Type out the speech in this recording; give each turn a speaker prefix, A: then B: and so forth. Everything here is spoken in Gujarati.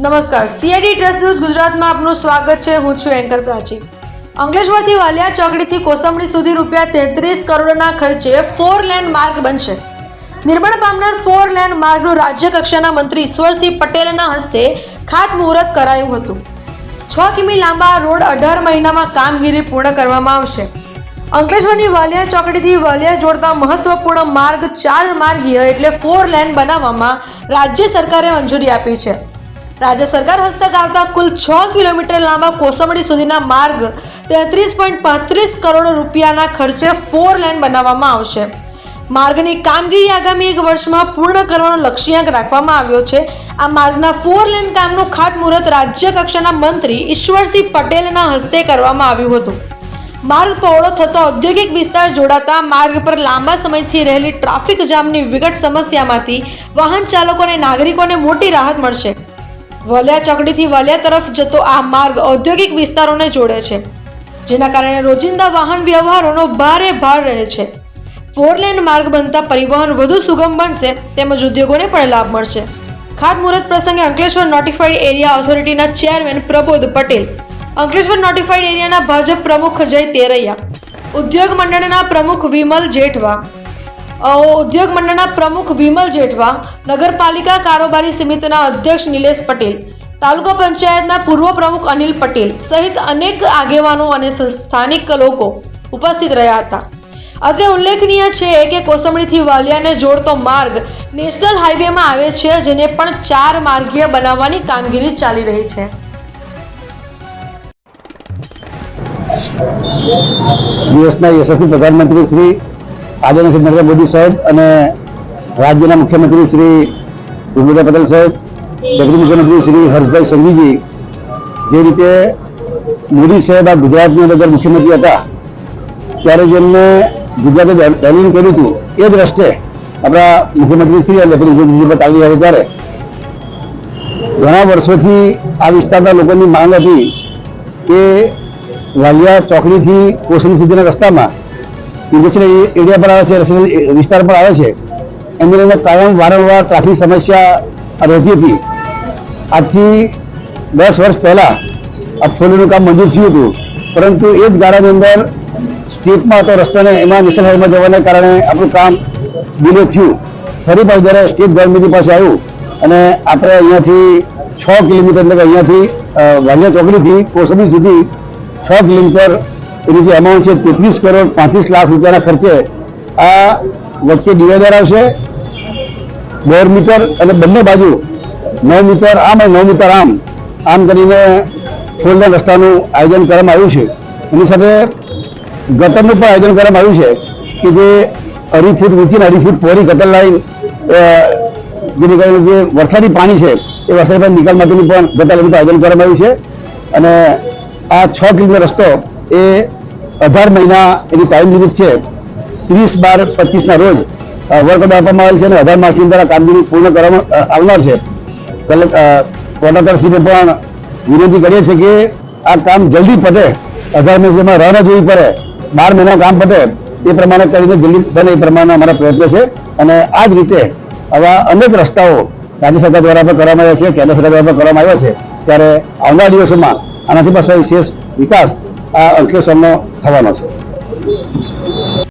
A: નમસ્કાર, સીઆઈડી ટ્રસ્ટ ન્યૂઝ ગુજરાતમાં આપનું સ્વાગત છે. હું છું એન્કર પ્રાચી. અંકલેશ્વરથી વાલિયા ચોકડીથી કોસંબડી સુધી ₹33 કરોડના ખર્ચે 4 લેન માર્ગ બનશે. નિર્માણ પામનાર 4 લેન માર્ગનું રાજ્ય કક્ષાના મંત્રી ઈશ્વરસિંહ પટેલના હસ્તે ખાતમુહૂર્ત કરાયું હતું. 6 કિમી લાંબા રોડ 18 મહિનામાં કામગીરી પૂર્ણ કરવામાં આવશે. અંકલેશ્વરની વાલિયા ચોકડીથી વાલિયા જોડતા મહત્વપૂર્ણ માર્ગ 4 માર્ગીય એટલે 4 લેન બનાવવામાં રાજ્ય સરકારે મંજૂરી આપી છે. રાજ્ય સરકાર હસ્તક આવતા કુલ 6 કિલોમીટર લાંબા કોસંબડી સુધીના માર્ગ 33.35 કરોડ રૂપિયાના ખર્ચે 4 લેન બનાવવામાં આવશે. માર્ગની કામગીરી આગામી 1 વર્ષમાં પૂર્ણ કરવાનો લક્ષ્યાંક રાખવામાં આવ્યો છે. આ માર્ગના 4 લેન કામનું ખાતમુહૂર્ત રાજ્ય કક્ષાના મંત્રી ઈશ્વરસિંહ પટેલના હસ્તે કરવામાં આવ્યું હતું. માર્ગ પહોળો થતો ઔદ્યોગિક વિસ્તાર જોડાતા માર્ગ પર લાંબા સમયથી રહેલી ટ્રાફિક જામની વિકટ સમસ્યામાંથી વાહન ચાલકો અને નાગરિકોને મોટી રાહત મળશે. વાલિયા ચોકડીથી વાલિયા તરફ જતો આ માર્ગ ઔદ્યોગિક વિસ્તારોને જોડે છે, જેના કારણે રોજિંદા વાહન વ્યવહારોનો ભારે ભાર રહે છે. 4 લેન માર્ગ બનતા પરિવહન વધુ સુગમ બનશે તેમજ ઉદ્યોગોને પણ લાભ મળશે. ખાતમુહૂર્ત પ્રસંગે અંકલેશ્વર નોટિફાઈડ એરિયા ઓથોરિટીના ચેરમેન પ્રબોધ પટેલ, અંકલેશ્વર નોટિફાઈડ એરિયાના ભાજપ પ્રમુખ જય તેરૈયા, ઉદ્યોગ મંડળના પ્રમુખ વિમલ જેઠવા, નગરપાલિકા કારોબારી સમિતિના અધ્યક્ષ નિલેશ પટેલ, તાલુકા પંચાયતના પૂર્વ પ્રમુખ અનિલ પટેલ સહિત અનેક આગેવાનો અને સ્થાનિક લોકો ઉપસ્થિત રહ્યા હતા. અત્રે ઉલ્લેખનીય છે કે કોસંબડીથી વાલિયાને જોડતો માર્ગ નેશનલ હાઈવેમાં આવે છે, જેને પણ 4 માર્ગીય બનાવવાની કામગીરી ચાલી રહી છે.
B: દેશના યશસ્વી પ્રધાનમંત્રી શ્રી આદરણીય શ્રી નરેન્દ્ર મોદી સાહેબ અને રાજ્યના મુખ્યમંત્રી શ્રી ભૂપેન્દ્ર પટેલ સાહેબ, ડેપ્યુટી મુખ્યમંત્રી શ્રી હર્ષભાઈ સંઘવીજી જે રીતે મોદી સાહેબ આ ગુજરાતની અંદર મુખ્યમંત્રી હતા ત્યારે જેમને ગુજરાતે ડેવલપિંગ કર્યું હતું એ જ રસ્તે આપણા મુખ્યમંત્રી શ્રી અને ડેપ્યુટી મુખ્યમંત્રી પર ચાલી રહ્યા ત્યારે ઘણા વર્ષોથી આ વિસ્તારના લોકોની માંગ હતી કે વાલિયા ચોકડીથી કોસંબડી સુધીના રસ્તામાં ઇન્ડસ્ટ્રીયલ એરિયા પર આવે છે, રેસિડેન્શિયલ વિસ્તાર પર આવે છે, એમને લઈને કાયમ વારંવાર ટ્રાફિક સમસ્યા રહેતી હતી. આજથી 10 વર્ષ પહેલાં આ 4 લેનનું કામ મંજૂર થયું હતું, પરંતુ એ જ ગાળાની અંદર સ્ટેટમાં હતો રસ્તાને એમાં નેશનલ હાઈવેમાં જવાને કારણે આપણું કામ ડિલે થયું. ફરી પાછું જ્યારે સ્ટેટ ગવર્મેન્ટની પાસે આવ્યું અને આપણે અહીંયાથી 6 કિલોમીટર એટલે કે અહીંયાથી વાલિયા ચોકડીથી કોસંબડી સુધી 6 કિલોમીટર એની જે અમાઉન્ટ છે 33 કરોડ 35 લાખ રૂપિયાના ખર્ચે આ વચ્ચે ડિવાઈડર આવશે 12 મીટર અને બંને બાજુ 9 મીટર આમ અને 9 મીટર આમ કરીને 4 લેન રસ્તાનું આયોજન કરવામાં આવ્યું છે. એની સાથે ગટરનું પણ આયોજન કરવામાં આવ્યું છે કે જે 2.5 ફૂટ ઊંચી અને 2.5 ફૂટ પહોળી ગટર લાઈન જેની કારણે જે વરસાદી પાણી છે એ વરસાદી પાણી નિકાલ માટેનું પણ ગટર લાઈનનું આયોજન કરવામાં આવ્યું છે. અને આ 6 કિલોમીટર રસ્તો એ 18 મહિના એની ટાઈમ લિમિટ છે. 30/12/25ના રોજ વર્ક ઓર્ડર આપવામાં આવેલ છે અને 18 માસની અંદર આ કામગીરી પૂર્ણ કરવામાં આવનાર છે. કોન્ટ્રાક્ટરશ્રીને પણ વિનંતી કરીએ છીએ કે આ કામ જલ્દી પતે, 18 મહિનામાં રાહ ન જોવી પડે, 12 મહિના કામ પતે એ પ્રમાણે કરીને જલ્દી બને એ પ્રમાણે અમારા પ્રયત્નો છે. અને આ જ રીતે આવા અનેક રસ્તાઓ રાજ્ય સરકાર દ્વારા પણ કરવામાં આવ્યા છે, કેન્દ્ર સરકાર દ્વારા પણ કરવામાં આવ્યા છે. ત્યારે આવનાર દિવસોમાં આનાથી પણ વિશેષ વિકાસ આ અંકલેશ્વરનો થવાનો છે.